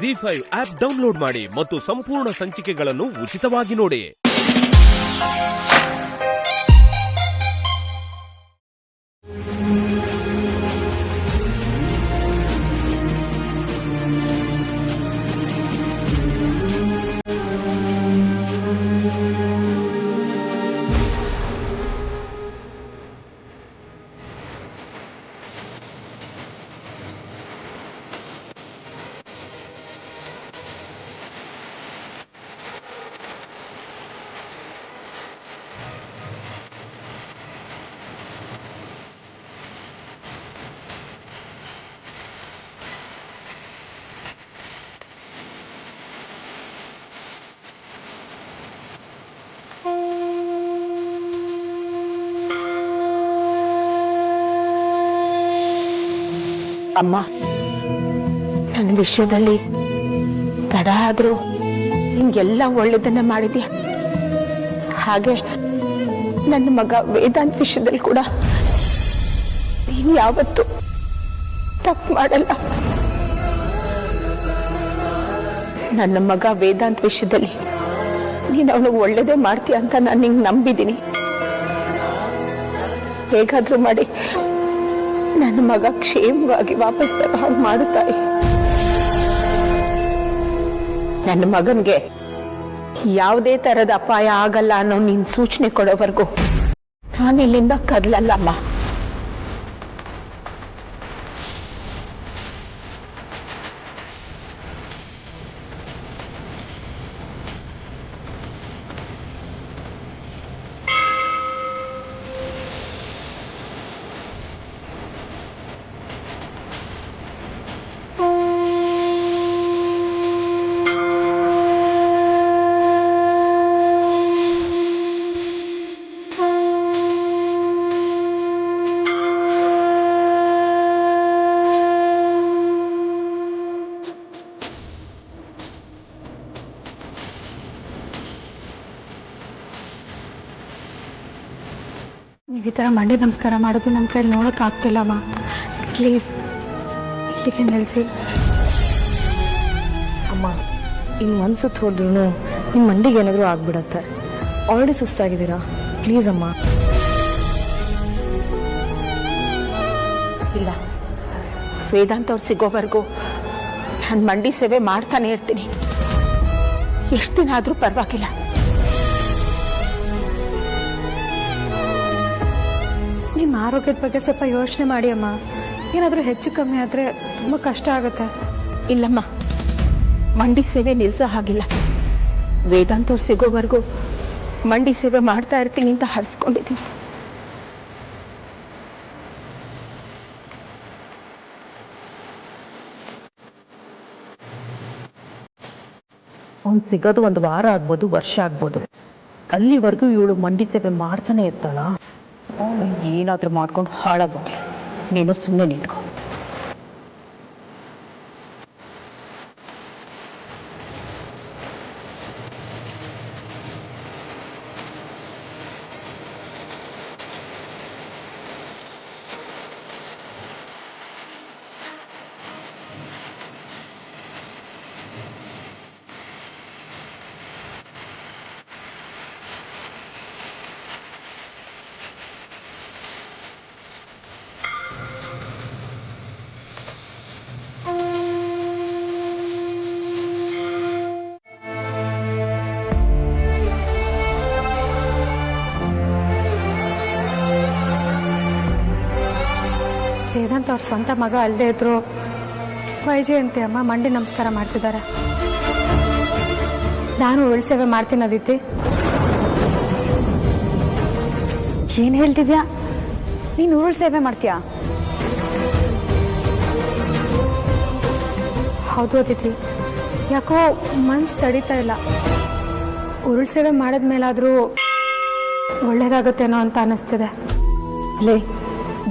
ZEE5 app download ಮಾಡಿ ಮತ್ತು ಸಂಪೂರ್ಣ ಸಂಚಿಕೆಗಳನ್ನು ಉಚಿತವಾಗಿ ನೋಡಿ. ಅಮ್ಮ, ನನ್ನ ವಿಷಯದಲ್ಲಿ ತಡ ಆದ್ರೂ ನಿಮ್ಗೆಲ್ಲ ಒಳ್ಳೇದನ್ನ ಮಾಡಿದ್ಯಾ. ಹಾಗೆ ನನ್ನ ಮಗ ವೇದಾಂತ್ ವಿಷಯದಲ್ಲಿ ಕೂಡ ನೀನ್ ಯಾವತ್ತೂ ತಪ್ಪು ಮಾಡಲ್ಲ. ನನ್ನ ಮಗ ವೇದಾಂತ್ ವಿಷಯದಲ್ಲಿ ನೀನ್ ಅವನಿಗೆ ಒಳ್ಳೇದೇ ಮಾಡ್ತೀಯ ಅಂತ ನಾನು ನಿಂಗೆ ನಂಬಿದ್ದೀನಿ. ಹೇಗಾದ್ರೂ ಮಾಡಿ ನನ್ನ ಮಗ ಕ್ಷೇಮವಾಗಿ ವಾಪಸ್ ಬರೋ ಹಾಗೆ ಮಾಡುತ್ತಾಯಿ. ನನ್ನ ಮಗನ್ಗೆ ಯಾವುದೇ ತರದ ಅಪಾಯ ಆಗಲ್ಲ ಅನ್ನೋ ನಿನ್ ಸೂಚನೆ ಕೊಡೋವರೆಗೂ ನಾನು ಇಲ್ಲಿಂದ ಕದಲಲ್ಲಮ್ಮ. ನೀವು ಈ ಥರ ಮಂಡಿ ನಮಸ್ಕಾರ ಮಾಡೋದು ನಮ್ಮ ಕೈಲಿ ನೋಡೋಕೆ ಆಗ್ತಿಲ್ಲಮ್ಮ. ಪ್ಲೀಸ್ ಇಲ್ಲಿಗೆ ನಿಲ್ಲಿಸಿ. ಅಮ್ಮ, ಇನ್ನು ಒಂದು ಸುತ್ತು ಹೊಡೆದ್ರೂ ನಿಮ್ಮ ಮಂಡಿಗೆ ಏನಾದರೂ ಆಗ್ಬಿಡತ್ತೆ. ಆಲ್ರೆಡಿ ಸುಸ್ತಾಗಿದ್ದೀರಾ. ಪ್ಲೀಸ್ ಅಮ್ಮ. ಇಲ್ಲ, ವೇದಾಂತ್ ಅವ್ರು ಸಿಗೋವರೆಗೂ ನಾನು ಮಂಡಿ ಸೇವೆ ಮಾಡ್ತಾನೆ ಇರ್ತೀನಿ. ಎಷ್ಟು ದಿನ ಆದ್ರೂ ಪರವಾಗಿಲ್ಲ. ನಿಮ್ಮ ಆರೋಗ್ಯದ ಬಗ್ಗೆ ಸ್ವಲ್ಪ ಯೋಚನೆ ಮಾಡಿ ಅಮ್ಮ. ಏನಾದರೂ ಹೆಚ್ಚು ಕಮ್ಮಿ ಆದರೆ ತುಂಬ ಕಷ್ಟ ಆಗುತ್ತೆ. ಇಲ್ಲಮ್ಮ, ಮಂಡಿ ಸೇವೆ ನಿಲ್ಸೋ ಹಾಗಿಲ್ಲ. ವೇದಾಂತ್ ಅವ್ರು ಸಿಗೋವರೆಗೂ ಮಂಡಿ ಸೇವೆ ಮಾಡ್ತಾ ಇರ್ತೀನಿ ಅಂತ ಹರಿಸ್ಕೊಂಡಿದ್ದೀನಿ. ಅವ್ನು ಸಿಗೋದು ಒಂದು ವಾರ ಆಗ್ಬೋದು, ವರ್ಷ ಆಗ್ಬೋದು. ಅಲ್ಲಿವರೆಗೂ ಇವಳು ಮಂಡಿ ಸೇವೆ ಮಾಡ್ತಾನೆ ಇರ್ತಾಳ. ಏನಾದರೂ ಮಾಡ್ಕೊಂಡು ಹಾಳಾಗ್ಬೋದು. ನೀನು ಸುಮ್ಮನೆ ನಿಂತ್ಕೊ. ವೇದಾಂತ್ ಅವ್ರ ಸ್ವಂತ ಮಗ ಅಲ್ಲದೆ ಇದ್ರು ವೈಜಯಂತಿ ಅಮ್ಮ ಮಂಡಿ ನಮಸ್ಕಾರ ಮಾಡ್ತಿದ್ದಾರೆ. ನಾನು ಒಳ್ಳೆ ಸೇವೆ ಮಾಡ್ತೀನಿ ಅದಿತಿ. ಏನು ಹೇಳ್ತಿದ್ಯಾ? ನೀನು ಉರುಳು ಸೇವೆ ಮಾಡ್ತೀಯಾ? ಹೌದು ಅದಿತಿ, ಯಾಕೋ ಮನ್ಸು ತಡೀತಾ ಇಲ್ಲ. ಉರುಳು ಸೇವೆ ಮಾಡಿದ್ಮೇಲಾದ್ರೂ ಒಳ್ಳೇದಾಗುತ್ತೇನೋ ಅಂತ ಅನಿಸ್ತಿದೆ. ಲೇ,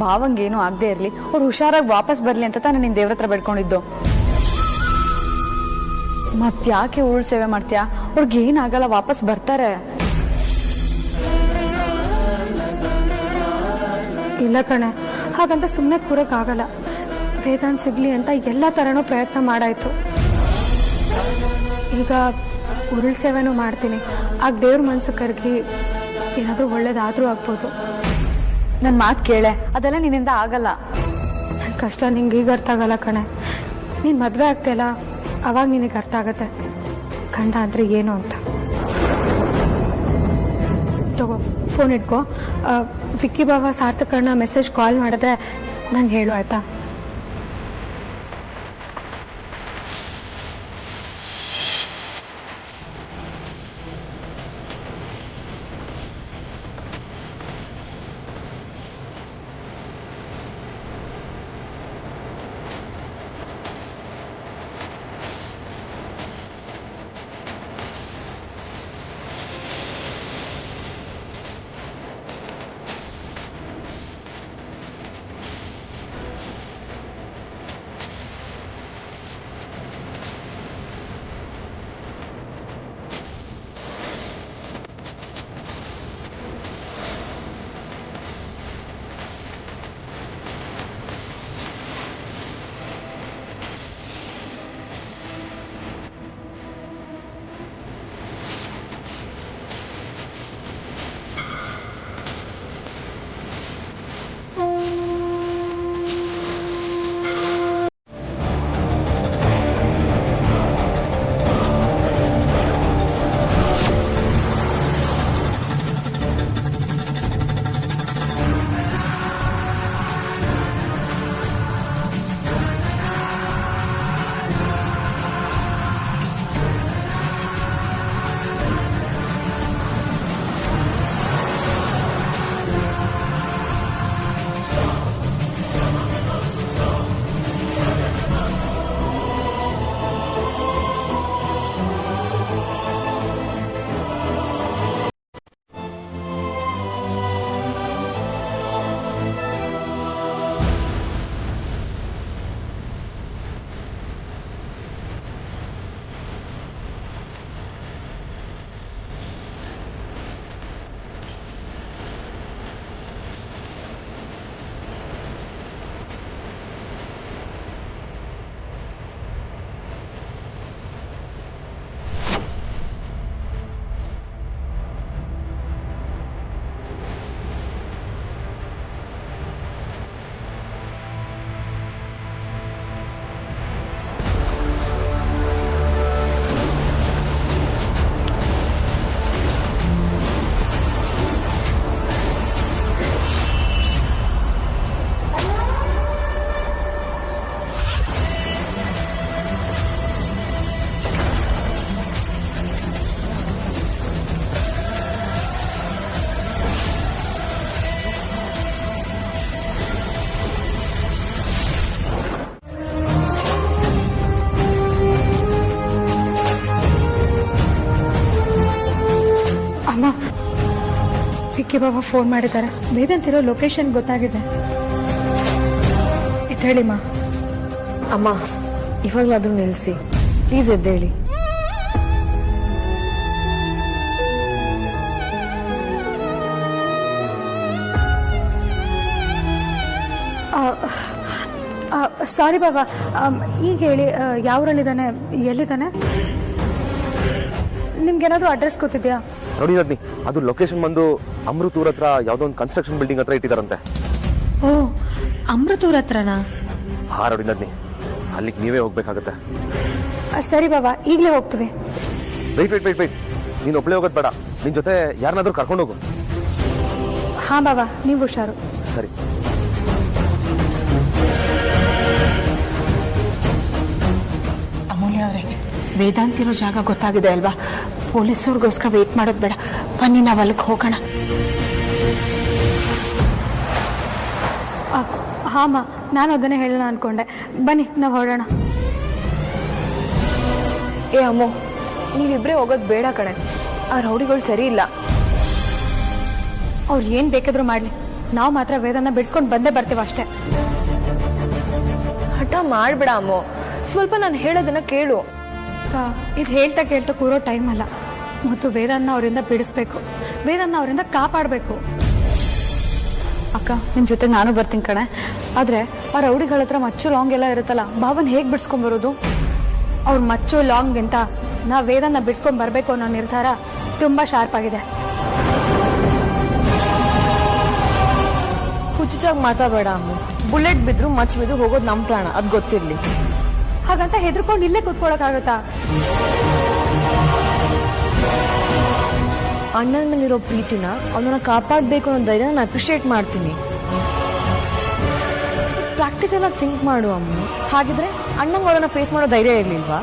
ಭಾವಂಗೇನು ಆಗದೆ ಇರಲಿ, ಅವ್ರು ಹುಷಾರಾಗಿ ವಾಪಸ್ ಬರಲಿ ಅಂತ ತಾನೇ ನಿನ್ನ ದೇವ್ರ ಹತ್ರ ಬೇಡ್ಕೊಂಡಿದ್ದು. ಮತ್ತ್ಯಾಕೆ ಉರುಳು ಸೇವೆ ಮಾಡ್ತೀಯಾ? ಅವ್ರಿಗೆ ಏನಾಗಲ್ಲ, ವಾಪಸ್ ಬರ್ತಾರೆ. ಇಲ್ಲ ಕಣೆ, ಹಾಗಂತ ಸುಮ್ಮನೆ ಕೂರಕ್ಕಾಗಲ್ಲ. ವೇದಾಂತ್ ಸಿಗ್ಲಿ ಅಂತ ಎಲ್ಲ ತರನೂ ಪ್ರಯತ್ನ ಮಾಡಾಯ್ತು. ಈಗ ಉರುಳು ಸೇವೆನೂ ಮಾಡ್ತೀನಿ. ಆಗ ದೇವ್ರ ಮನ್ಸು ಕರಗಿ ಏನಾದರೂ ಒಳ್ಳೇದಾದರೂ ಆಗ್ಬೋದು. ನನ್ನ ಮಾತು ಕೇಳೆ, ಅದೆಲ್ಲ ನಿನ್ನಿಂದ ಆಗಲ್ಲ. ನನ್ನ ಕಷ್ಟ ನಿಂಗೆ ಈಗ ಅರ್ಥ ಆಗಲ್ಲ ಕಣೆ. ನೀನು ಮದುವೆ ಆಗ್ತಿಯಲ್ಲ, ಅವಾಗ ನಿನಗೆ ಅರ್ಥ ಆಗತ್ತೆ ಗಂಡ ಅಂದರೆ ಏನು ಅಂತ. ತಗೋ ಫೋನ್ ಇಟ್ಕೋ. ವಿಕ್ಕಿ ಬಾಬಾ ಸಾರ್ಥಕಣ್ಣ ಮೆಸೇಜ್ ಕಾಲ್ ಮಾಡಿದ್ರೆ ನಂಗೆ ಹೇಳು ಆಯಿತಾ? ವಿಕ್ಕಿ ಬಾಬಾ ಫೋನ್ ಮಾಡಿದ್ದಾರೆ. ವೇದಾಂತಿರೋ ಲೊಕೇಶನ್ ಗೊತ್ತಾಗಿದೆ. ಎದ್ದೇಳಿಮ್ಮ. ಅಮ್ಮ, ಇವಾಗಲಾದ್ರೂ ನಿಲ್ಲಿಸಿ ಪ್ಲೀಸ್, ಎದ್ದೇಳಿ. ಸಾರಿ ಬಾಬಾ, ಈಗ ಹೇಳಿ, ಯಾವ್ರಲ್ಲಿದ್ದಾನೆ, ಎಲ್ಲಿದ್ದಾನೆ? ನಿಮ್ಗೇನಾದ್ರೂ ಅಡ್ರೆಸ್ ಗೊತ್ತಿದ್ಯಾ? ನೋಡಿ ನದ್ನಿ, ಅದು ಲೊಕೇಶನ್ ಬಂದು ಅಮೃತೂರ್ ಹತ್ರ ಯಾವ್ದೋ ಒಂದು ಕನ್ಸ್ಟ್ರಕ್ಷನ್ ಬಿಲ್ಡಿಂಗ್ ಹತ್ರ ಇಟ್ಟಿದಾರಂತೆ. ಓ, ಅಮೃತೂರ್ ಹತ್ರನಾ? ಹಾ ನೋಡಿ ನದ್ನಿ, ಅಲ್ಲಿಗೆ ನೀವೇ ಹೋಗ್ಬೇಕಾಗತ್ತೆ. ಸರಿ ಬಾಬಾ, ಈಗಲೇ ಹೋಗ್ತೀವಿ. ವೆಯ್ಟ್, ನೀನು ಒಬ್ಳೆ ಹೋಗೋದು ಬೇಡ, ನಿನ್ ಜೊತೆ ಯಾರನ್ನಾದ್ರೂ ಕರ್ಕೊಂಡು ಹೋಗು. ಹಾ ಬಾಬಾ, ನೀವು ಹುಷಾರು. ಸರಿ. ಅಮೂಲ್ಯ ಅವರೇ, ವೇದಾಂತಿರೋ ಜಾಗ ಗೊತ್ತಾಗಿದೆ ಅಲ್ವಾ? ಪೊಲೀಸವ್ರಿಗೋಸ್ಕರ ವೇಟ್ ಮಾಡೋದು ಬೇಡ, ಬನ್ನಿ ನಾವು ಅಲ್ಲಿಗೆ ಹೋಗೋಣ. ಹಾಂ, ನಾನು ಅದನ್ನೇ ಹೇಳೋಣ ಅನ್ಕೊಂಡೆ. ಬನ್ನಿ ನಾವು ಹೊರಡೋಣ. ಏ ಅಮ್ಮೋ, ನೀವಿಬ್ರೇ ಹೋಗೋದು ಬೇಡ ಕಣೆ, ಆ ರೌಡಿಗಳು ಸರಿ ಇಲ್ಲ. ಅವ್ರು ಏನು ಬೇಕಾದ್ರೂ ಮಾಡಲಿ, ನಾವು ಮಾತ್ರ ವೇದನ ಬಿಡಿಸ್ಕೊಂಡು ಬಂದೇ ಬರ್ತೀವಿ ಅಷ್ಟೇ. ಹಠ ಮಾಡ್ಬೇಡ ಅಮ್ಮೋ, ಸ್ವಲ್ಪ ನಾನು ಹೇಳೋದನ್ನ ಕೇಳು. ಇದು ಹೇಳ್ತಾ ಕೇಳ್ತಾ ಕೂರೋ ಟೈಮ್ ಅಲ್ಲ. ಮತ್ತು ವೇದನ್ನ ಅವರಿಂದ ಬಿಡಿಸ್ಬೇಕು, ವೇದನ್ನ ಅವರಿಂದ ಕಾಪಾಡಬೇಕು. ಅಕ್ಕ, ನಿಮ್ ಜೊತೆ ನಾನು ಬರ್ತೀನಿ ಕಣೆ. ಆದ್ರೆ ಆ ರೌಡಿಗಳ ಹತ್ರ ಮಚ್ಚು ಲಾಂಗ್ ಎಲ್ಲ ಇರುತ್ತಲ್ಲ, ಬಾಬನ್ ಹೇಗ್ ಬಿಡ್ಸ್ಕೊಂಡ್ ಬರೋದು? ಅವ್ರ ಮಚ್ಚು ಲಾಂಗ್ ಅಂತ ನಾವು ವೇದನ ಬಿಡ್ಸ್ಕೊಂಡ್ ಬರ್ಬೇಕು ಅನ್ನೋ ನಿರ್ಧಾರ ತುಂಬಾ ಶಾರ್ಪ್ ಆಗಿದೆ. ಹುಚ್ಚಾಗಿ ಮಾತಾಡಬೇಡ ಅಮ್ಮ. ಬುಲೆಟ್ ಬಿದ್ರು ಮಚ್ ಬಿದ್ರು ಹೋಗೋದು ನಮ್ ಪ್ರಾಣ, ಅದ್ ಗೊತ್ತಿರ್ಲಿ. ಹಾಗಂತ ಹೆದರ್ಕೊಂಡು ಇಲ್ಲೇ ಕೂತ್ಕೊಳಕ್ಕಾಗತ್ತಾ? ಅಣ್ಣನ ಮೇಲಿರೋ ಪ್ರೀತಿನ ಅವನನ್ನ ಕಾಪಾಡಬೇಕು ಅನ್ನೋ ಧೈರ್ಯ ನಾನು ಅಪ್ರಿಶಿಯೇಟ್ ಮಾಡ್ತೀನಿ. ಪ್ರಾಕ್ಟಿಕಲ್ ಆಗಿ ಥಿಂಕ್ ಮಾಡು ಅಮ್ಮ. ಹಾಗಿದ್ರೆ ಅಣ್ಣಂಗೆ ಅವರನ್ನ ಫೇಸ್ ಮಾಡೋ ಧೈರ್ಯ ಇರ್ಲಿಲ್ವಾ?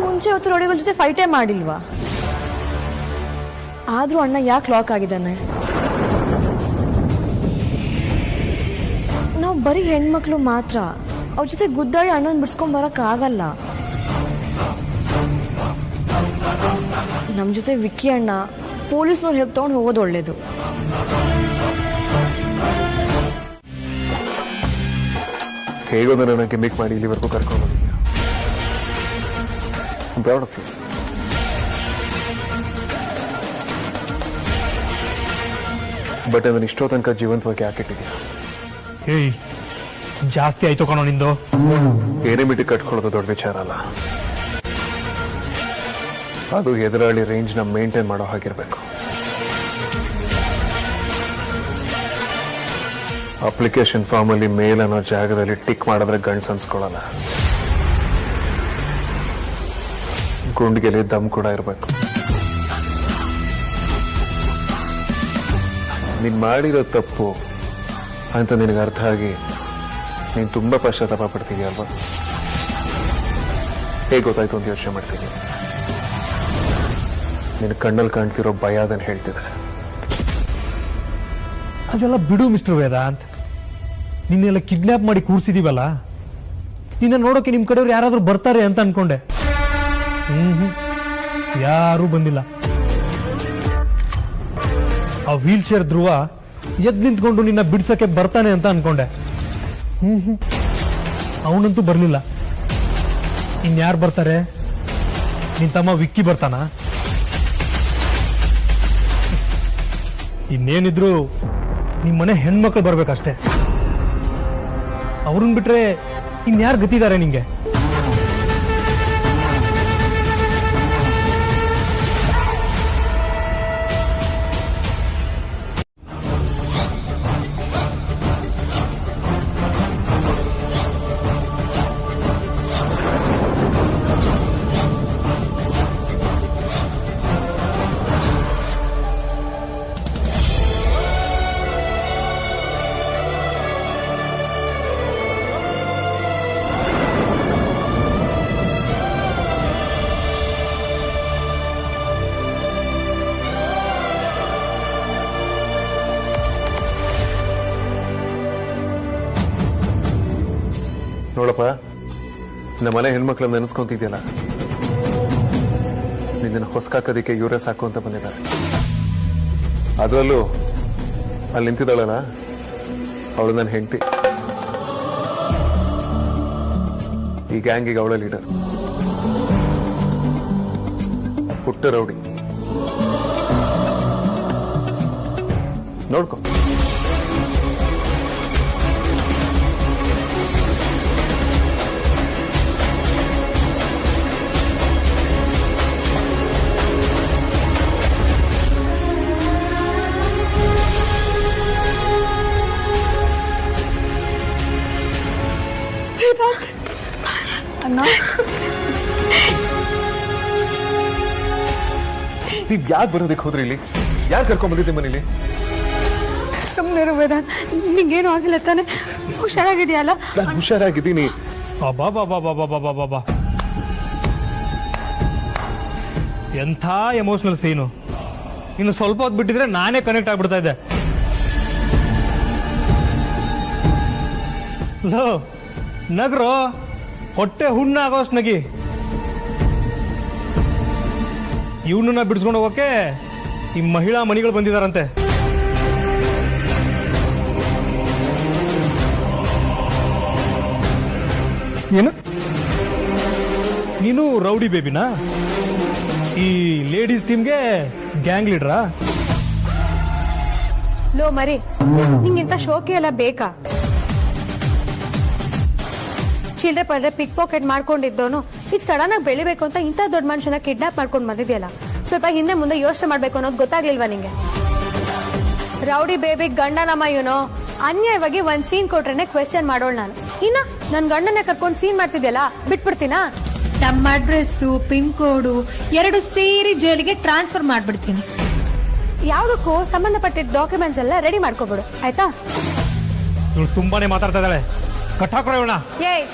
ಮುಂಚೆ ಹೊತ್ತು ರೌಡಿಗಳ ಜೊತೆ ಫೈಟೇ ಮಾಡಿಲ್ವಾ? ಆದ್ರೂ ಅಣ್ಣ ಯಾಕೆ ಲಾಕ್ ಆಗಿದ್ದಾನೆ? ನಾವು ಬರೀ ಹೆಣ್ಮಕ್ಳು ಮಾತ್ರ. ಅವ್ರ ಜೊತೆ ಗುದ್ದಾಡಿ ಅಣ್ಣನ ಬಿಡ್ಸ್ಕೊಂಡ್ ಬರಕ್ ಆಗಲ್ಲ. ನಮ್ ಜೊತೆ ವಿಕ್ಕಿ ಅಣ್ಣ ಪೊಲೀಸ್ನವ್ರು ಹೆಲ್ಪ್ ತಗೊಂಡು ಹೋಗೋದು ಒಳ್ಳೇದು. ಹೇಗೋ ನನ್ನ ಗಿಮಿಕ್ ಮಾಡಿ ಇಲ್ಲಿವರೆಗೂ ಕರ್ಕೊಂಡು ಬಂದಿದ್ಯಾ. Proud of you. ಬಟ್ ಅದನ್ನ ಇಷ್ಟೋ ತನಕ ಜೀವಂತವಾಗಿ ಹಾಕಿಟ್ಟಿದ್ಯಾ. ಏಯ್, ಜಾಸ್ತಿ ಆಯ್ತು ಕಣೋ ನಿಂದು. ಏನೇ ಮಿಟಿ ಕಟ್ಕೊಳ್ಳೋದು ದೊಡ್ಡ ವಿಚಾರ ಅಲ್ಲ. ಅದು ಎದುರಾಳಿ ರೇಂಜ್ ನ ಮೇಂಟೈನ್ ಮಾಡೋ ಹಾಗಿರ್ಬೇಕು. ಅಪ್ಲಿಕೇಶನ್ ಫಾರ್ಮ್ ಅಲ್ಲಿ ಮೇಲ್ ಅನ್ನೋ ಜಾಗದಲ್ಲಿ ಟಿಕ್ ಮಾಡಿದ್ರೆ ಗಂಡ್ಸ್ ಅನ್ಸ್ಕೊಳ್ಳಲ್ಲ. ಗುಂಡಿಗೆಲಿ ದಮ್ ಕೂಡ ಇರಬೇಕು. ನೀನ್ ಮಾಡಿರೋ ತಪ್ಪು ಅಂತ ನಿನಗೆ ಅರ್ಥ ಆಗಿ ನೀನ್ ತುಂಬಾ ಪಶ್ಚಾತ್ತಾಪ ಪಡ್ತೀವಿ ಅಲ್ವಾ? ಹೇಗೆ ಗೊತ್ತಾಯ್ತು ಅಂತ ಯೋಚನೆ ಮಾಡ್ತೀನಿ. ನಿನ್ನ ಕಣ್ಣಲ್ಲಿ ಕಾಣ್ತಿರೋ ಭಯ ಅದನ್ನು ಹೇಳ್ತಿದ್ದಾರೆ. ಅದೆಲ್ಲ ಬಿಡು ಮಿಸ್ಟರ್ ವೇದಾಂತ್. ನಿನ್ನೆಲ್ಲ ಕಿಡ್ನಾಪ್ ಮಾಡಿ ಕೂರ್ಸಿದೀವಲ್ಲ, ನಿನ್ನ ನೋಡೋಕೆ ನಿಮ್ ಕಡೆಯವ್ರು ಯಾರಾದ್ರೂ ಬರ್ತಾರೆ ಅಂತ ಅನ್ಕೊಂಡೆ. ಯಾರೂ ಬಂದಿಲ್ಲ. ಆ ವೀಲ್ ಚೇರ್ ಧ್ರುವ ಎದ್ ನಿಂತ್ಕೊಂಡು ನಿನ್ನ ಬಿಡ್ಸಕ್ಕೆ ಬರ್ತಾನೆ ಅಂತ ಅನ್ಕೊಂಡೆ. ಅವನಂತೂ ಬರ್ಲಿಲ್ಲ. ಇನ್ಯಾರು ಬರ್ತಾರೆ? ನಿನ್ ತಮ್ಮ ವಿಕ್ಕಿ ಬರ್ತಾನ? ಇನ್ನೇನಿದ್ರು ನಿಮ್ ಮನೆ ಹೆಣ್ಮಕ್ಳು ಬರ್ಬೇಕಷ್ಟೇ. ಅವ್ರನ್ನ ಬಿಟ್ರೆ ಇನ್ಯಾರು ಗತಿದ್ದಾರೆ ನಿಂಗೆ? ನೋಡಪ್ಪ, ನಮ್ಮ ಮನೆ ಹೆಣ್ಮಕ್ಳನ್ನ ನೆನೆಸ್ಕೊಂತಿದ್ಯಲ್ಲ, ನಿನ್ನ ಹೊಸ್ಕಾಕೋದಿಕ್ಕೆ ಇವರೇ ಸಾಕು ಅಂತ ಬಂದಿದ್ದಾರೆ. ಅದರಲ್ಲೂ ಅಲ್ಲಿ ನಿಂತಿದ್ದಾಳಲ್ಲ, ಅವಳು ನನ್ನ ಹೆಂಡತಿ. ಈ ಗ್ಯಾಂಗಿಗೆ ಅವಳ ಲೀಡರ್. ಪುಟ್ಟ ರೌಡಿ. ನೋಡ್ಕೊ. ಅಣ್ಣ, ನೀವ್ ಯಾಕೆ ಬರೋದಕ್ಕೆ ಹೋದ್ರಿ ಇಲ್ಲಿ? ಯಾರು ಕರ್ಕೊಂಡ್ ಬಂದಿದ್ದೆ ಮನೇಲಿ? ಸುಮ್ಮನೆ ವೇದಾಂತ್, ನಿಂಗೇನು ಆಗಿಲ್ಲ ತಾನೆ? ಹುಷಾರಾಗಿದೆಯಲ್ಲ? ನಾನು ಹುಷಾರಾಗಿದ್ದೀನಿ. ಬಾಬಾ, ಎಂಥ ಎಮೋಷನಲ್ ಸೀನು. ಇನ್ನು ಸ್ವಲ್ಪ ಹೊತ್ತು ಬಿಟ್ಟಿದ್ರೆ ನಾನೇ ಕನೆಕ್ಟ್ ಆಗ್ಬಿಡ್ತಾ ಇದ್ದೆ. ನಗ್ರೋ, ಹೊಟ್ಟೆ ಹುಣ್ಣಾಗೋಷ್ಟು ನಗಿ. ಇವನನ್ನ ಬಿಡಿಸ್ಕೊಂಡು ಹೋಗೋಕೆ ಈ ಮಹಿಳಾ ಮಣಿಗಳು ಬಂದಿದಾರಂತೆ. ಏನು ನೀನು ರೌಡಿ ಬೇಬಿನಾ? ಈ ಲೇಡೀಸ್ ಟೀಮ್ಗೆ ಗ್ಯಾಂಗ್ ಲೀಡ್ರಾ? ಲೋ ಮರಿ, ನಿಂಗಿಂತ ಶೋಕಿ ಎಲ್ಲ ಬೇಕಾ? ಚಿಲ್ಡ್ರೆ ಪಲ್ರೆ ಪಿಕ್ ಪಾಕೆಟ್ ಮಾಡ್ಕೊಂಡಿದ್ದವನು ಈಗ ಸಡನ್ ಆಗಿ ಬೆಳಿಬೇಕು ಅಂತ ಇಂಥ ದೊಡ್ಡ ಮನುಷ್ಯನ ಕಿಡ್ನಾಪ್ ಮಾಡ್ಕೊಂಡು ಬಂದಿದ್ಯಲ್ಲ, ಸ್ವಲ್ಪ ಹಿಂದೆ ಮುಂದೆ ಯೋಚನೆ ಮಾಡ್ಬೇಕು ಅನ್ನೋದು ಗೊತ್ತಾಗ್ಲಿಲ್ವಾ ನಿಂಗೆ? ರೌಡಿ ಬೇಬಿ ಗಂಡನಮ್ಮ ಇವನು ಅನ್ಯಾಯವಾಗಿ ಒಂದ್ ಸೀನ್ ಕೊಟ್ರೇನೆ ಕ್ವೆಶ್ಚನ್ ಮಾಡೋಳು ನಾನು. ಇನ್ನ ನನ್ ಗಂಡನ ಕರ್ಕೊಂಡು ಸೀನ್ ಮಾಡ್ತಿದ್ಯಲ್ಲ ಬಿಟ್ಬಿಡ್ತೀನಾ? ತಮ್ಮ ಅಡ್ರೆಸ್ಸು ಪಿನ್ ಕೋಡು 2 ಸೇರಿ ಜೈಲಿಗೆ ಟ್ರಾನ್ಸ್ಫರ್ ಮಾಡ್ಬಿಡ್ತೀನಿ. ಯಾವ್ದಕ್ಕೂ ಸಂಬಂಧಪಟ್ಟಿದ್ದ ಡಾಕ್ಯುಮೆಂಟ್ಸ್ ಎಲ್ಲ ರೆಡಿ ಮಾಡ್ಕೊಬಿಡು ಆಯ್ತಾ? ಇವಳು ತುಂಬಾನೇ ಮಾತಾಡ್ತಾ ಇದ್ದಾಳೆ, ಕಟ್ಟಾಕೊಡೋಣ. ಏಯ್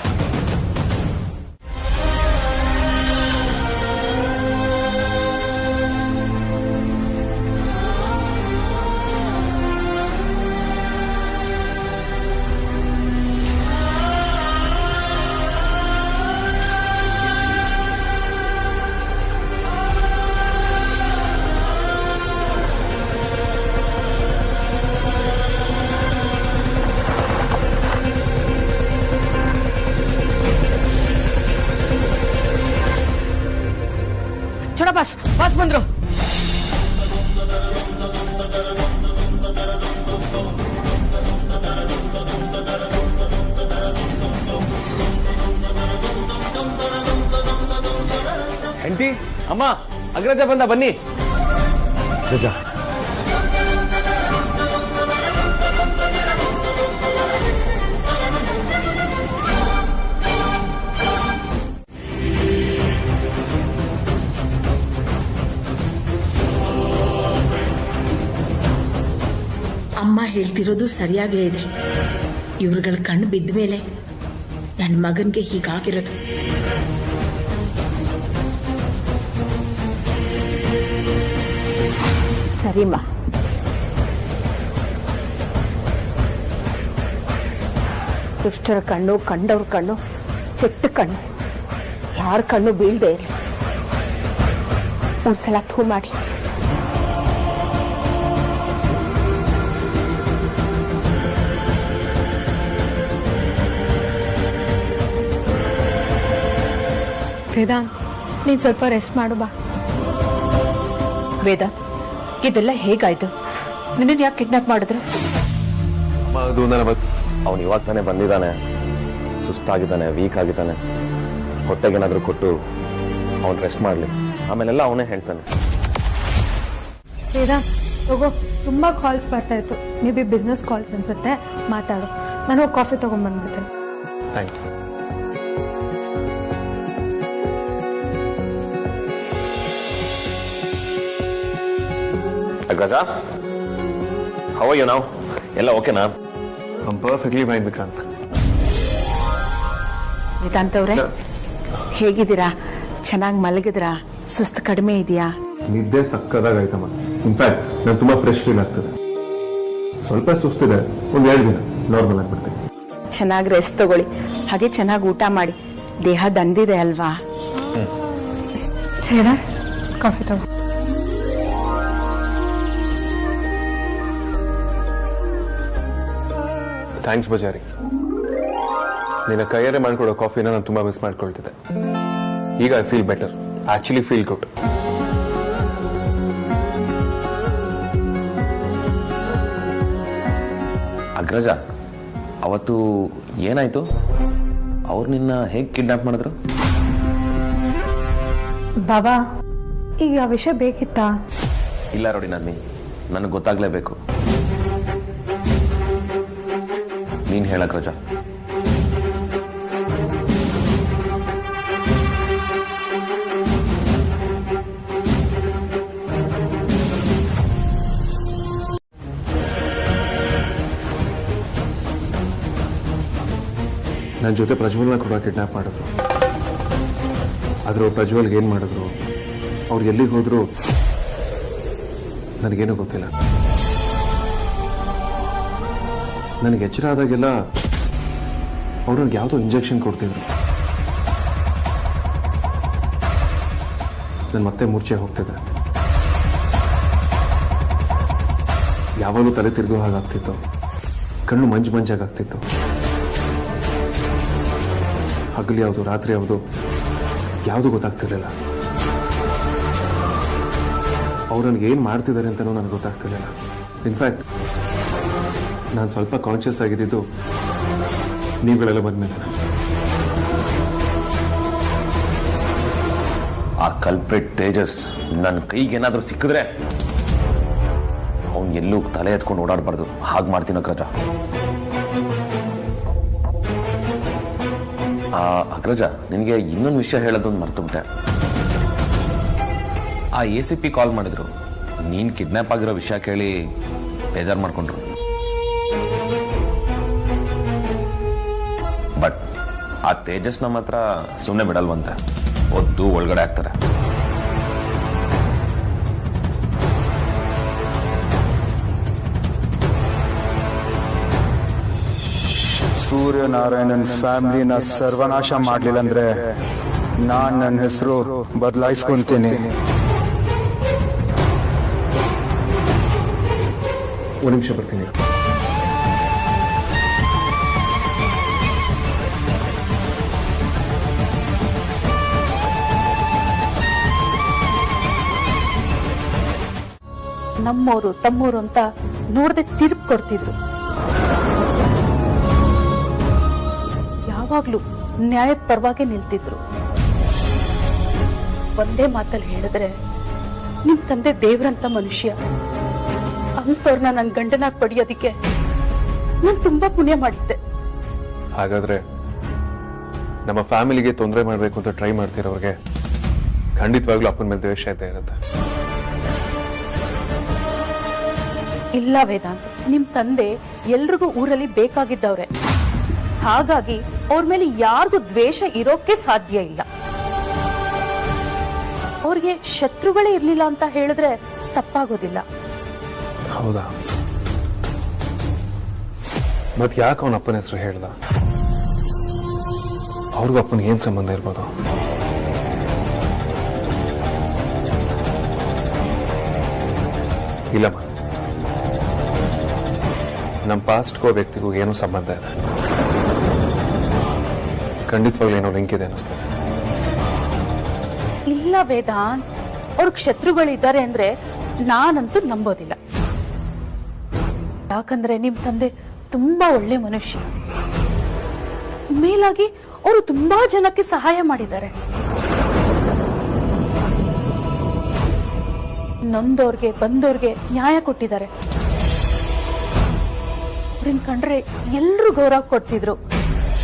ಚೋಡ ಬಾಸ್ ಬಂದ್ರು. ಹೆಂಡತಿ ಅಮ್ಮ ಅಗ್ರಜ ಬಂದ, ಬನ್ನಿ. ಅಗ್ರಜ ಅಮ್ಮ ಹೇಳ್ತಿರೋದು ಸರಿಯಾಗೇ ಇದೆ. ಇವ್ರುಗಳ ಕಣ್ಣು ಬಿದ್ದ ಮೇಲೆ ನನ್ನ ಮಗನ್ಗೆ ಹೀಗಾಗಿರೋದು. ಸರಿಮ್ಮ, ದುಷ್ಟರ ಕಣ್ಣು, ಕಂಡವ್ರ ಕಣ್ಣು, ಕೆಟ್ಟ ಕಣ್ಣು, ಯಾರ ಕಣ್ಣು ಬೀಳ್ದೆ ಇಲ್ಲ. 3 ಸಲ ಥೂ ಮಾಡಿ. ವೇದಾಂತ್, ನೀನ್ ಸ್ವಲ್ಪ ರೆಸ್ಟ್ ಮಾಡು ಬಾ. ವೇದಾಂತ್, ಇದೆಲ್ಲ ಹೇಗಾಯ್ತು? ನಿನ್ನ ಯಾಕೆ ಕಿಡ್ನಾಪ್ ಮಾಡಿದ್ರು? ಅವನು ಇವಾಗ ತಾನೇ ಬಂದಿದ್ದಾನೆ, ಸುಸ್ತಾಗಿದ್ದಾನೆ, ವೀಕ್ ಆಗಿದ್ದಾನೆ. ಹೊಟ್ಟೆಗೇನಾದ್ರೂ ಕೊಟ್ಟು ಅವನು ರೆಸ್ಟ್ ಮಾಡಲಿ, ಆಮೇಲೆಲ್ಲ ಅವನೇ ಹೇಳ್ತಾನೆ. ವೇದಾಂತ್ ತಗೋ, ತುಂಬಾ ಕಾಲ್ಸ್ ಬರ್ತಾ ಇತ್ತು, ಮೇ ಬಿ ಬಿಸ್ನೆಸ್ ಕಾಲ್ಸ್ ಅನ್ಸುತ್ತೆ, ಮಾತಾಡು. ನಾನು ಹೋಗಿ ಕಾಫಿ ತಗೊಂಡ್ ಬಂದ್ಬಿಡ್ತೇನೆ. Thanks. Agraja, how are you now? ಎಲ್ಲ ಓಕೆನಾ? I perfectly fine Vikrant. Vedant ಅವ್ರೆ, ಹೇಗಿದ್ದೀರಾ? ಚೆನ್ನಾಗಿ ಮಲಗಿದ್ರಾ? ಸುಸ್ತು ಕಡಿಮೆ ಇದೆಯಾ? ನಿದ್ದೆ ಸಕ್ಕದಾಗಾಯ್ತಮ್ಮ. ಇನ್ಫ್ಯಾಕ್ಟ್ ನಾನು ತುಂಬಾ ಫ್ರೆಶ್ ಫೀಲ್ ಆಗ್ತದೆ. ಸ್ವಲ್ಪ ಸುಸ್ತಿದೆ, 1-2 ದಿನ ನಾರ್ಮಲ್ ಆಗ್ಬಿಡ್ತೀನಿ. ಚೆನ್ನಾಗಿ ರೆಸ್ಟ್ ತಗೊಳ್ಳಿ, ಹಾಗೆ ಚೆನ್ನಾಗಿ ಊಟ ಮಾಡಿ. ದೇಹ ದಂದಿದೆ ಅಲ್ವಾ? ಹೇಳ, ಕಾಫಿ ತಗೋ. ಥ್ಯಾಂಕ್ಸ್ ಬಜಾರಿ. ನಿನ್ನ ಕೈಯಾರೆ ಮಾಡ್ಕೊಡೋ ಕಾಫಿನ ನಾನು ತುಂಬಾ ಮಿಸ್ ಮಾಡ್ಕೊಳ್ತಿದ್ದೆ. ಈಗ I feel better, actually feel good. Agraja, ಅವತ್ತು ಏನಾಯ್ತು? ಅವ್ರು ನಿನ್ನ ಹೇಗೆ ಕಿಡ್ನಾಪ್ ಮಾಡಿದ್ರು? ಬಾಬಾ, ಈಗ ಆ ವಿಷಯ ಬೇಕಿತ್ತಾ? ಇಲ್ಲ ರೋಡಿ, ನನಗೆ ಗೊತ್ತಾಗ್ಲೇಬೇಕು. ನೀನ್ ಹೇಳ ಅಗ್ರಜ. ನನ್ನ ಜೊತೆ ಪ್ರಜ್ವಲ್ನ ಕೂಡ ಕಿಡ್ನಾಪ್ ಮಾಡಿದ್ರು. ಆದ್ರೂ ಪ್ರಜ್ವಲ್ಗೆ ಏನ್ ಮಾಡಿದ್ರು, ಅವ್ರು ಎಲ್ಲಿಗೆ ಹೋದ್ರು ನನಗೇನು ಗೊತ್ತಿಲ್ಲ. ನನಗೆ ಎಚ್ಚರ ಆದಾಗೆಲ್ಲ ಅವ್ರಿಗೆ ಯಾವುದೋ ಇಂಜೆಕ್ಷನ್ ಕೊಡ್ತಿದ್ರು. ನಾನು ಮತ್ತೆ ಮೂರ್ಛೆ ಹೋಗ್ತಿದ್ದೆ. ಯಾವಾಗಲೂ ತಲೆ ತಿರುಗೋ ಹಾಗಾಗ್ತಿತ್ತು, ಕಣ್ಣು ಮಂಜಾಗಾಗ್ತಿತ್ತು. ಹಗಲು ಯಾವುದು, ರಾತ್ರಿ ಯಾವುದು, ಯಾವುದು ಗೊತ್ತಾಗ್ತಿರ್ಲಿಲ್ಲ. ಅವ್ರು ನನಗೆ ಏನು ಮಾಡ್ತಿದ್ದಾರೆ ಅಂತಲೂ ನನಗೆ ಗೊತ್ತಾಗ್ತಿರ್ಲಿಲ್ಲ. ಇನ್ಫ್ಯಾಕ್ಟ್ ನಾನು ಸ್ವಲ್ಪ ಕಾನ್ಷಿಯಸ್ ಆಗಿದ್ದು ನೀವುಗಳೆಲ್ಲ ಬಂದ್ಮೇಲೆ. ಆ ಕಲ್ಪ್ರಿಟ್ ತೇಜಸ್ ನನ್ನ ಕೈಗೆ ಏನಾದರೂ ಸಿಕ್ಕಿದ್ರೆ ಅವನು ಎಲ್ಲೂ ತಲೆ ಎತ್ಕೊಂಡು ಓಡಾಡಬಾರ್ದು. ಹಾಗೆ ಮಾಡ್ತೀನಿ ಅಗ್ರಜ. ಅಗ್ರಜ, ನಿನಗೆ ಇನ್ನೊಂದು ವಿಷಯ ಹೇಳೋದೊಂದು ಮರ್ತುಬಿಟ್ಟೆ. ಆ ACP ಕಾಲ್ ಮಾಡಿದ್ರು. ನೀನು ಕಿಡ್ನಾಪ್ ಆಗಿರೋ ವಿಷಯ ಕೇಳಿ ಬೇಜಾರು ಮಾಡ್ಕೊಂಡ್ರು. ಬಟ್ ಆ ತೇಜಸ್ ನಮ್ಮ ಹತ್ರ ಸುಮ್ಮನೆ ಬಿಡಲ್ವಂತೆ. ಒದ್ದು ಒಳಗಡೆ ಆಗ್ತಾರೆ. ಸೂರ್ಯನಾರಾಯಣನ್ ಫ್ಯಾಮಿಲಿನ ಸರ್ವನಾಶ ಮಾಡಲಿಲ್ಲ ಅಂದ್ರೆ ನಾನ್ ನನ್ನ ಹೆಸರು ಬದಲಾಯಿಸ್ಕೊಂತೀನಿ. ಒಂದು ನಿಮಿಷ ಬರ್ತೀನಿ. ನಮ್ಮೋರು ತಮ್ಮೋರು ಅಂತ ನೋಡದೆ ತಿರುಗಿ ಕೊಡ್ತಿದ್ರು. ಯಾವಾಗ್ಲೂ ನ್ಯಾಯದ ಪರವಾಗಿ ನಿಲ್ತಿದ್ರು. ಒಂದೇ ಮಾತಲ್ಲಿ ಹೇಳಿದ್ರೆ, ನಿಮ್ ತಂದೆ ದೇವ್ರಂತ ಮನುಷ್ಯ. ಅಂತವ್ರನ್ನ ನನ್ ಗಂಡನಾಗ್ ಪಡೆಯೋದಿಕ್ಕೆ ನಾನ್ ತುಂಬಾ ಪುಣ್ಯ ಮಾಡಿದ್ದೆ. ಹಾಗಾದ್ರೆ ನಮ್ಮ ಫ್ಯಾಮಿಲಿಗೆ ತೊಂದರೆ ಮಾಡಬೇಕು ಅಂತ ಟ್ರೈ ಮಾಡ್ತಿರೋರಿಗೆ ಖಂಡಿತವಾಗ್ಲೂ ಅಪ್ಪನ ಮೇಲೆ ದ್ವೇಷ ಇದ್ದೇ ಇರುತ್ತೆ. ಇಲ್ಲ ವೇದಾಂತ್, ನಿಮ್ ತಂದೆ ಎಲ್ರಿಗೂ ಊರಲ್ಲಿ ಬೇಕಾಗಿದ್ದವ್ರೆ. ಹಾಗಾಗಿ ಅವ್ರ ಮೇಲೆ ಯಾರಿಗೂ ದ್ವೇಷ ಇರೋಕೆ ಸಾಧ್ಯ ಇಲ್ಲ. ಅವ್ರಿಗೆ ಶತ್ರುಗಳೇ ಇರ್ಲಿಲ್ಲ ಅಂತ ಹೇಳಿದ್ರೆ ತಪ್ಪಾಗೋದಿಲ್ಲ. ಹೌದಾ? ಮತ್ ಯಾಕೆ ಅವನ ಅಪ್ಪನ ಹೆಸರು ಹೇಳ್ದ? ಅವ್ರಿಗೂ ಅಪ್ಪನಿಗೆ ಏನ್ ಸಂಬಂಧ ಇರ್ಬೋದು? ಇಲ್ಲಮ್ಮ, ನಮ್ಮ ಪಾಸ್ಟ್ಗೋ ವ್ಯಕ್ತಿಗೂ ಏನೋ ಸಂಬಂಧ ಇದೆ. ಖಂಡಿತವಾಗ್ಲೂ ಏನೋ ಲಿಂಕ್ ಇದೆ ಅನ್ನಿಸ್ತದೆ. ಇಲ್ಲ ವೇದಾಂತ್, ಅವ್ರಿಗೆ ಶತ್ರುಗಳಿದ್ದಾರೆ ಅಂದ್ರೆ ನಾನಂತೂ ನಂಬೋದಿಲ್ಲ. ಯಾಕಂದ್ರೆ ನಿಮ್ ತಂದೆ ತುಂಬಾ ಒಳ್ಳೆ ಮನುಷ್ಯ. ಮೇಲಾಗಿ ಅವರು ತುಂಬಾ ಜನಕ್ಕೆ ಸಹಾಯ ಮಾಡಿದ್ದಾರೆ. ನೊಂದವ್ರಿಗೆ ಬಂದವ್ರಿಗೆ ನ್ಯಾಯ ಕೊಟ್ಟಿದ್ದಾರೆ. ಅವ್ರನ್ನ ಕಂಡ್ರೆ ಎಲ್ರು ಗೌರವ ಕೊಡ್ತಿದ್ರು.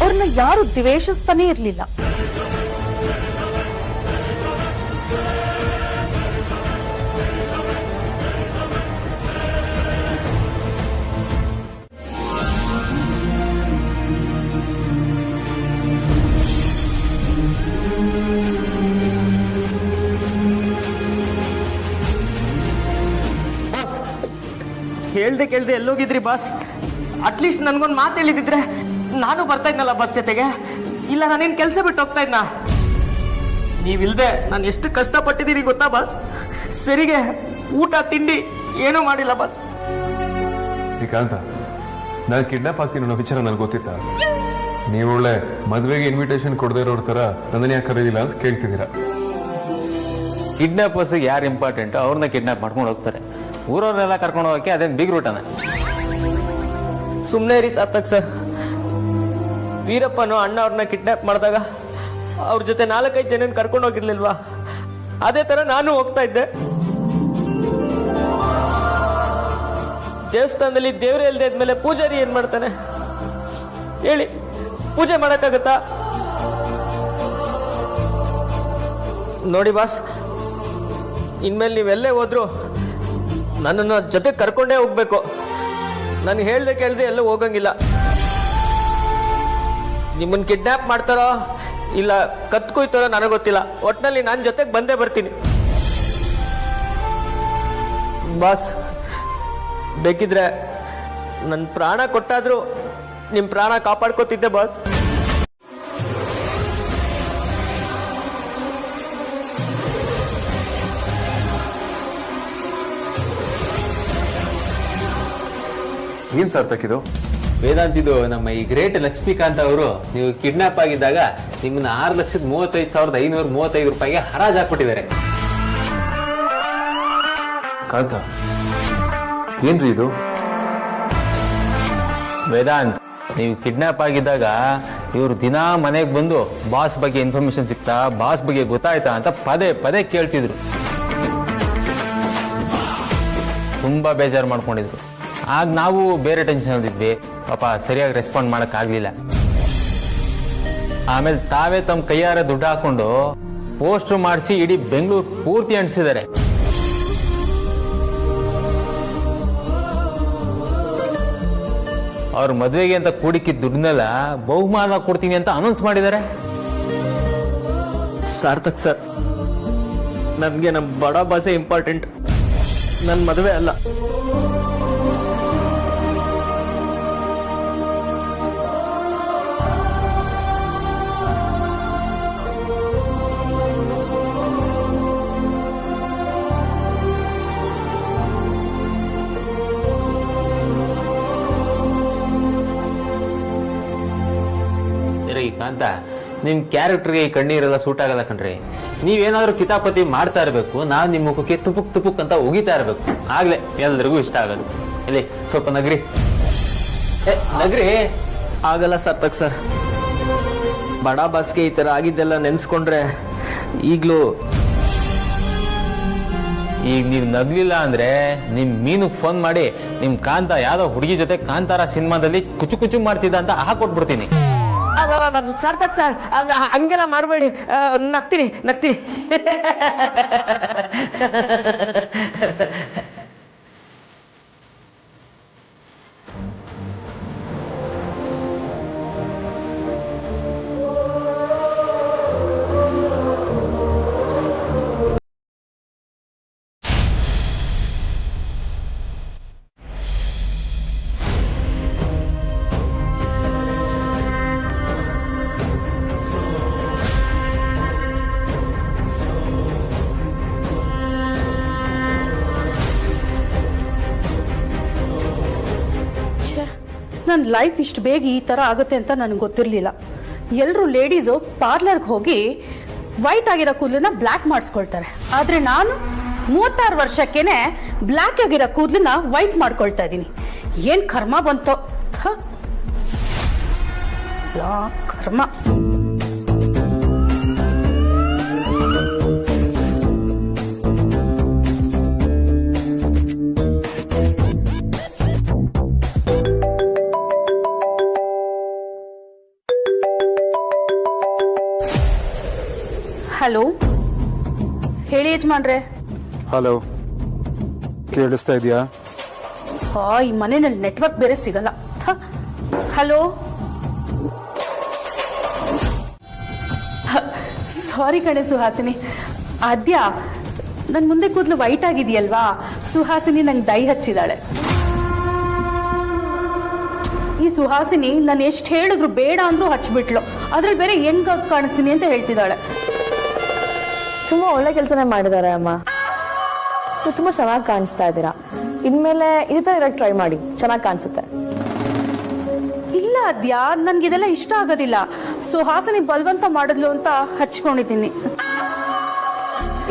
ಅವ್ರನ್ನ ಯಾರು ದ್ವೇಷಿಸ್ತಾನೆ ಇರ್ಲಿಲ್ಲ. ಹೇಳ್ದೆ ಕೇಳ್ದೆ ಎಲ್ಲೋಗಿದ್ರಿ ಬಾಸ್? ಅಟ್ಲೀಸ್ಟ್ ನನ್ಗೊಂದು ಮಾತು ಹೇಳಿದಿದ್ರೆ ನಾನು ಬರ್ತಾ ಇದ್ನಲ್ಲ ಬಸ್ ಜೊತೆಗೆ. ಇಲ್ಲ, ನಾನೇನ್ ಕೆಲಸ ಬಿಟ್ಟು ಹೋಗ್ತಾ ಇದ್ನ? ನೀವಿಲ್ದೆ ನಾನು ಎಷ್ಟು ಕಷ್ಟಪಟ್ಟಿದ್ದೀರಿ ಗೊತ್ತಾ ಬಾಸ್? ಸರಿಗೆ ಊಟ ತಿಂಡಿ ಏನೂ ಮಾಡಿಲ್ಲ ಬಾಸ್. ಶ್ರೀಕಾಂತ, ನಾನು ಕಿಡ್ನಾಪ್ ಆಗ್ತೀನಿ ಅನ್ನೋ ವಿಚಾರ ನನಗೆ ಗೊತ್ತಿತ್ತ? ನೀವು ಒಳ್ಳೆ ಮದುವೆಗೆ ಇನ್ವಿಟೇಷನ್ ಕೊಡದೇ ಇರೋರ ತರ ನನ್ನನ್ನು ಯಾಕೆ ಕರೀದಿಲ್ಲ ಅಂತ ಕೇಳ್ತಿದ್ದೀರಾ. ಕಿಡ್ನಾಪರ್ಸ್ ಯಾರು ಇಂಪಾರ್ಟೆಂಟ್ ಅವ್ರನ್ನ ಕಿಡ್ನಾಪ್ ಮಾಡ್ಕೊಂಡು ಹೋಗ್ತಾರೆ. ಊರವ್ರನ್ನೆಲ್ಲ ಕರ್ಕೊಂಡು ಹೋಗಕ್ಕೆ ಅದೇನು ಬಿಗ್ ರೂಟನ? ಸುಮ್ಮನೆ ರೀ ಸಾರ್ಥಕ್ ಸರ್. ವೀರಪ್ಪನು ಅಣ್ಣ ಅವ್ರನ್ನ ಕಿಡ್ನಾಪ್ ಮಾಡಿದಾಗ ಅವ್ರ ಜೊತೆ 4-5 ಜನ ಕರ್ಕೊಂಡು ಹೋಗಿರ್ಲಿಲ್ವಾ? ಅದೇ ತರ ನಾನು ಹೋಗ್ತಾ ಇದ್ದೆ. ದೇವಸ್ಥಾನದಲ್ಲಿ ದೇವರೇ ಇಲ್ಲದೆ ಇದ್ಮೇಲೆ ಪೂಜಾರಿ ಏನ್ ಮಾಡ್ತಾನೆ ಹೇಳಿ? ಪೂಜೆ ಮಾಡಕ್ಕಾಗತ್ತಾ? ನೋಡಿ ಬಾಸ್, ಇನ್ಮೇಲೆ ನೀವೆಲ್ಲೇ ಹೋದ್ರು ನನ್ನನ್ನು ಜೊತೆ ಕರ್ಕೊಂಡೇ ಹೋಗ್ಬೇಕು. ನಾನು ಹೇಳ್ದೆ ಕೇಳ್ದೆ ಎಲ್ಲೂ ಹೋಗಂಗಿಲ್ಲ. ನಿಮ್ಮನ್ನ ಕಿಡ್ನಾಪ್ ಮಾಡ್ತಾರೋ ಇಲ್ಲ ಕತ್ಕೊಯ್ತಾರೋ ನನಗೆ ಗೊತ್ತಿಲ್ಲ. ಒಟ್ನಲ್ಲಿ ನಾನು ಜೊತೆಗೆ ಬಂದೇ ಬರ್ತೀನಿ ಬಾಸ್. ಬೇಕಿದ್ರೆ ನನ್ನ ಪ್ರಾಣ ಕೊಟ್ಟಾದ್ರೂ ನಿಮ್ಮ ಪ್ರಾಣ ಕಾಪಾಡ್ಕೋತಿದ್ದೆ ಬಾಸ್. ಏನ್ ಸಾರ್ಥಕ್ ಇದು? ವೇದಾಂತಿದು ನಮ್ಮ ಈ ಗ್ರೇಟ್ ಲಕ್ಷ್ಮೀಕಾಂತ್ ಅವರು ನೀವು ಕಿಡ್ನಾಪ್ ಆಗಿದ್ದಾಗ ನಿಮ್ಮನ್ನ 6,35,535 ರೂಪಾಯಿಗೆ ಹರಾಜ್ ಹಾಕ್ಬಿಟ್ಟಿದ್ದಾರೆ. ಕಾಂತ, ಏನ್ರಿ ಇದು? ವೇದಾಂತ್, ನೀವು ಕಿಡ್ನಾಪ್ ಆಗಿದ್ದಾಗ ಇವ್ರು ದಿನಾ ಮನೆಗೆ ಬಂದು ಬಾಸ್ ಬಗ್ಗೆ ಇನ್ಫಾರ್ಮೇಶನ್ ಸಿಗ್ತಾ, ಬಾಸ್ ಬಗ್ಗೆ ಗೊತ್ತಾಯ್ತಾ ಅಂತ ಪದೇ ಪದೇ ಕೇಳ್ತಿದ್ರು. ತುಂಬಾ ಬೇಜಾರು ಮಾಡ್ಕೊಂಡಿದ್ರು. ಆಗ ನಾವು ಬೇರೆ ಟೆನ್ಷನ್ ಅಲ್ಲಿದ್ವಿ, ಪಾಪ ಸರಿಯಾಗಿ ರೆಸ್ಪಾಂಡ್ ಮಾಡಕ್ ಆಗ್ಲಿಲ್ಲ. ಆಮೇಲೆ ತಾವೇ ತಮ್ಮ ಕೈಯಾರ ದುಡ್ಡು ಹಾಕೊಂಡು ಪೋಸ್ಟರ್ ಮಾಡಿಸಿ ಇಡೀ ಬೆಂಗಳೂರು ಪೂರ್ತಿ ಅಂಟಿಸಿದ್ದಾರೆ. ಅವ್ರ ಮದುವೆಗೆ ಅಂತ ಕೂಡಿಕ್ಕಿದ್ದ ದುಡ್ಡನ್ನೆಲ್ಲ ಬಹುಮಾನ ಕೊಡ್ತೀನಿ ಅಂತ ಅನೌನ್ಸ್ ಮಾಡಿದ್ದಾರೆ. ಸಾರ್ಥಕ್ ಸರ್, ನನ್ಗೆ ನಮ್ಮ ಬಡ ಬಾಸೆ ಇಂಪಾರ್ಟೆಂಟ್, ನನ್ನ ಮದುವೆ ಅಲ್ಲ. ಅಂತ ನಿಮ್ ಕ್ಯಾರೆಕ್ಟರ್ಗೆ ಈ ಕಣ್ಣೀರೆಲ್ಲ ಸೂಟ್ ಆಗಲ್ಲ ಕಣ್ರಿ. ನೀವೇನಾದ್ರೂ ಕಿತಾಪತಿ ಮಾಡ್ತಾ ಇರ್ಬೇಕು, ನಾವ್ ನಿಮ್ ಮುಖಕ್ಕೆ ತುಪುಕ್ ತುಪುಕ್ ಅಂತ ಉಗಿತಾ ಇರ್ಬೇಕು, ಆಗ್ಲೇ ಎಲ್ರಿಗೂ ಇಷ್ಟ ಆಗೋದು. ಇಲ್ಲಿ ಸ್ವಲ್ಪ ನಗ್ರಿ ನಗ್ರಿ. ಆಗಲ್ಲ ಸಾರ್ಥಕ್ ಸರ್, ಬಡ ಬಾಸ್ಗೆ ಈ ತರ ಆಗಿದ್ದೆಲ್ಲ ನೆನ್ಸ್ಕೊಂಡ್ರೆ ಈಗ್ಲೂ. ಈಗ ನೀವ್ ನಗ್ಲಿಲ್ಲ ಅಂದ್ರೆ ನಿಮ್ ಮೀನುಗ್ ಫೋನ್ ಮಾಡಿ ನಿಮ್ ಕಾಂತ ಯಾವ್ದೋ ಹುಡುಗಿ ಜೊತೆ ಕಾಂತಾರ ಸಿನಿಮಾದಲ್ಲಿ ಕುಚು ಕುಚು ಮಾಡ್ತಿದ್ದ ಅಂತ ಹಾಕೊಟ್ಬಿಡ್ತೀನಿ. ಸಾರ್ಥಕ್ ಸರ್, ಹಂಗೆಲ್ಲ ಮಾಡಬೇಡಿ, ನಗ್ತೀನಿ. ನನ್ನ ಲೈಫ್ ಇಷ್ಟು ಬೇಗ ಈ ಥರ ಆಗುತ್ತೆ ಅಂತ ನನಗೆ ಗೊತ್ತಿರಲಿಲ್ಲ. ಎಲ್ಲರೂ ಲೇಡೀಸು ಪಾರ್ಲರ್ಗೆ ಹೋಗಿ ವೈಟ್ ಆಗಿರೋ ಕೂದಲನ್ನ ಬ್ಲ್ಯಾಕ್ ಮಾಡಿಸ್ಕೊಳ್ತಾರೆ. ಆದರೆ ನಾನು 36 ವರ್ಷಕ್ಕೇನೆ ಬ್ಲ್ಯಾಕ್ ಆಗಿರೋ ಕೂದಲನ್ನ ವೈಟ್ ಮಾಡ್ಕೊಳ್ತಾ ಇದ್ದೀನಿ. ಏನು ಕರ್ಮ ಬಂತೋ, ಕರ್ಮ. ಹಲೋ, ಹೇಳಿ ಯಜಮಾನ್ರೆ. ಹಲೋ, ಕೇಳಿಸ್ತಾ ಇದೆಯಾ? ಈ ಮನೆಯಲ್ಲಿ ನೆಟ್ವರ್ಕ್ ಬೇರೆ ಸಿಗಲ್ಲ. ಹಲೋ, ಸಾರಿ ಕಣೆ ಸುಹಾಸಿನಿ. ಆದ್ಯ, ನನ್ ಮುಂದೆ ಕೂದಲು ವೈಟ್ ಆಗಿದೆಯಲ್ವಾ, ಸುಹಾಸಿನಿ ನಂಗೆ ದೈ ಹಚ್ಚಿದಾಳೆ. ಈ ಸುಹಾಸಿನಿ ನಾನು ಎಷ್ಟು ಹೇಳಿದ್ರು ಬೇಡ ಅಂದ್ರೂ ಹಚ್ಬಿಟ್ಲು. ಅದ್ರಲ್ಲಿ ಬೇರೆ ಹೆಂಗ ಕಾಣಿಸ್ತೀನಿ ಅಂತ ಹೇಳ್ತಿದ್ದಾಳೆ. ತುಂಬಾ ಒಳ್ಳೆ ಕೆಲಸನೇ ಮಾಡಿದ್ದಾರೆ ಅಮ್ಮ. ನೀವು ತುಂಬಾ ಚೆನ್ನಾಗಿ ಕಾಣಿಸ್ತಾ ಇದ್ದೀರಾ. ಇನ್ಮೇಲೆ ಇದೇ ತರ ಇರಕ್ಕೆ ಟ್ರೈ ಮಾಡಿ, ಚೆನ್ನಾಗಿ ಕಾಣಿಸುತ್ತೆ. ಇಲ್ಲ ಅದ್ಯಾ, ನನ್ಗಿದೆಲ್ಲ ಇಷ್ಟ ಆಗೋದಿಲ್ಲ. ಸುಹಾಸಿನಿ ಬಲವಂತ ಮಾಡಿದ್ಲು ಅಂತ ಹಚ್ಕೊಂಡಿದ್ದೀನಿ.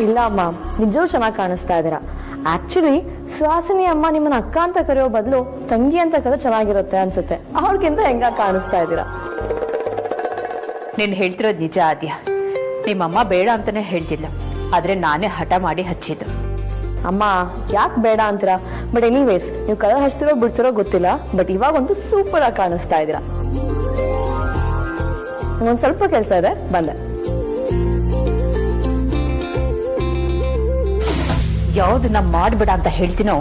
ಇಲ್ಲ ಅಮ್ಮ, ನಿಜವೂ ಚೆನ್ನಾಗಿ ಕಾಣಿಸ್ತಾ ಇದ್ದೀರಾ. ಆಕ್ಚುಲಿ ಸುಹಾಸಿನಿ ಅಮ್ಮ ನಿಮ್ಮನ್ನ ಅಕ್ಕ ಅಂತ ಕರೆಯೋ ಬದಲು ತಂಗಿ ಅಂತ ಕರೆಯೋ ಚೆನ್ನಾಗಿರುತ್ತೆ ಅನ್ಸುತ್ತೆ. ಅವ್ರಿಗಿಂತ ಹೆಂಗ ಕಾಣಿಸ್ತಾ ಇದ್ದೀರಾ. ನೀನು ಹೇಳ್ತಿರೋದು ನಿಜ ಆದ್ಯ. ನಿಮ್ಮಮ್ಮ ಬೇಡ ಅಂತಾನೆ ಹೇಳ್ತಿಲ್ಲ, ಆದ್ರೆ ನಾನೇ ಹಠ ಮಾಡಿ ಹಚ್ಚಿದ್ದು. ಅಮ್ಮ ಯಾಕೆ ಬೇಡ ಅಂತೀರಾ? ಬಟ್ ಎನಿವೇಸ್, ನೀವು ಕಲರ್ ಹಚ್ತಿರೋ ಬಿಡ್ತಿರೋ ಗೊತ್ತಿಲ್ಲ, ಬಟ್ ಇವಾಗಂತೂ ಸೂಪರ್ ಆಗಿ ಕಾಣಿಸ್ತಾ ಇದ್ದೀರಾ. ಒಂದ್ ಸ್ವಲ್ಪ ಕೆಲಸ ಇದೆ, ಬಂದೆ. ಯಾವ್ದನ್ನ ಮಾಡ್ಬೇಡ ಅಂತ ಹೇಳ್ತೀನೋ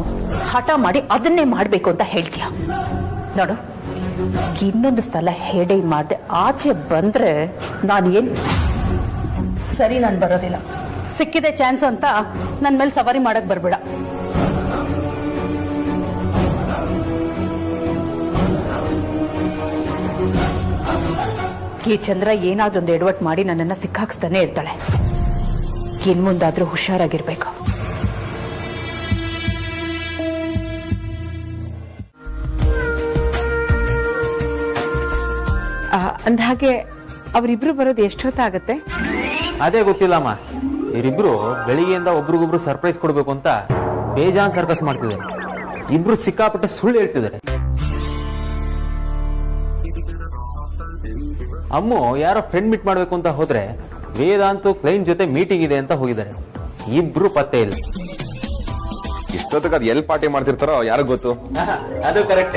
ಹಠ ಮಾಡಿ ಅದನ್ನೇ ಮಾಡ್ಬೇಕು ಅಂತ ಹೇಳ್ತೀಯ. ನೋಡು, ಇನ್ನೊಂದು ಸ್ಥಳ ಹೇಳಿ ಮಾಡ್ದೆ ಆಚೆ ಬಂದ್ರೆ ನಾನೇನ್ ಸರಿ, ನಾನು ಬರೋದಿಲ್ಲ. ಸಿಕ್ಕಿದೆ ಚಾನ್ಸ್ ಅಂತ ನನ್ನ ಮೇಲೆ ಸವಾರಿ ಮಾಡಕ್ ಬರ್ಬೇಡ. ಈ ಚಂದ್ರ ಏನಾದ್ರೂ ಒಂದು ಎಡವಟ್ ಮಾಡಿ ನನ್ನನ್ನ ಸಿಕ್ಕಾಕ್ಸ್ತಾನೆ ಇರ್ತಾಳೆ. ಇನ್ ಮುಂದಾದ್ರೂ ಹುಷಾರಾಗಿರ್ಬೇಕು. ಅಂದಹಾಗೆ ಅವರಿಬ್ರು ಬರೋದು ಎಷ್ಟೊತ್ತಾಗತ್ತೆ? ಅದೇ ಗೊತ್ತಿಲ್ಲಮ್ಮ. ಇವರಿಬ್ರು ಬೆಳಿಗ್ಗೆಯಿಂದ ಒಬ್ರಿಗೊಬ್ರು ಸರ್ಪ್ರೈಸ್ ಕೊಡ್ಬೇಕು ಅಂತ ಬೇಜಾನ್ ಸರ್ಕಸ್ ಮಾಡ್ತಿದ್ದಾರೆ. ಇಬ್ರು ಸಿಕ್ಕಾಪಟ್ಟೆ ಸುಳ್ಳು ಹೇಳ್ತಿದ್ದಾರೆ. ಅಮ್ಮು ಯಾರೋ ಫ್ರೆಂಡ್ ಮೀಟ್ ಮಾಡ್ಬೇಕು ಅಂತ ಹೋದ್ರೆ ವೇದಾಂತು ಕ್ಲೈಂಟ್ ಜೊತೆ ಮೀಟಿಂಗ್ ಇದೆ ಅಂತ ಹೋಗಿದ್ದಾರೆ. ಇಬ್ರು ಪತ್ತೆ ಇಲ್ಲ. ಇಷ್ಟೊತ್ತಿಗೆ ಅದು ಎಲ್ಲಿ ಪಾರ್ಟಿ ಮಾಡ್ತಿರ್ತಾರೋ ಯಾರಿಗ್ ಗೊತ್ತು. ಅದು ಕರೆಕ್ಟ್.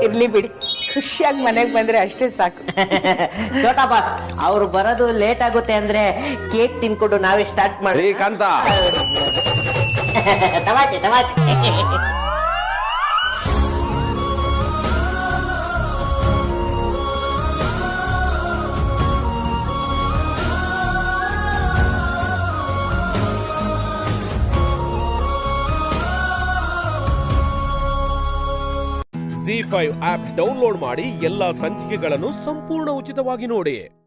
ಇರ್ಲಿ ಬಿಡಿ, ಖುಷಿಯಾಗಿ ಮನೆಗೆ ಬಂದ್ರೆ ಅಷ್ಟೇ ಸಾಕು. ಛೋಟಾ ಬಾಸ್, ಅವ್ರು ಬರೋದು ಲೇಟ್ ಆಗುತ್ತೆ ಅಂದ್ರೆ ಕೇಕ್ ತಿನ್ಕೊಂಡು ನಾವೇ ಸ್ಟಾರ್ಟ್ ಮಾಡಿ. ಕಾಂತ ತಮಾಚೆ ತಮಾಚೆ. ZEE5 ಆಪ್ ಡೌನ್ಲೋಡ್ ಮಾಡಿ ಎಲ್ಲಾ ಸಂಚಿಕೆಗಳನ್ನು ಸಂಪೂರ್ಣ ಉಚಿತವಾಗಿ ನೋಡಿ.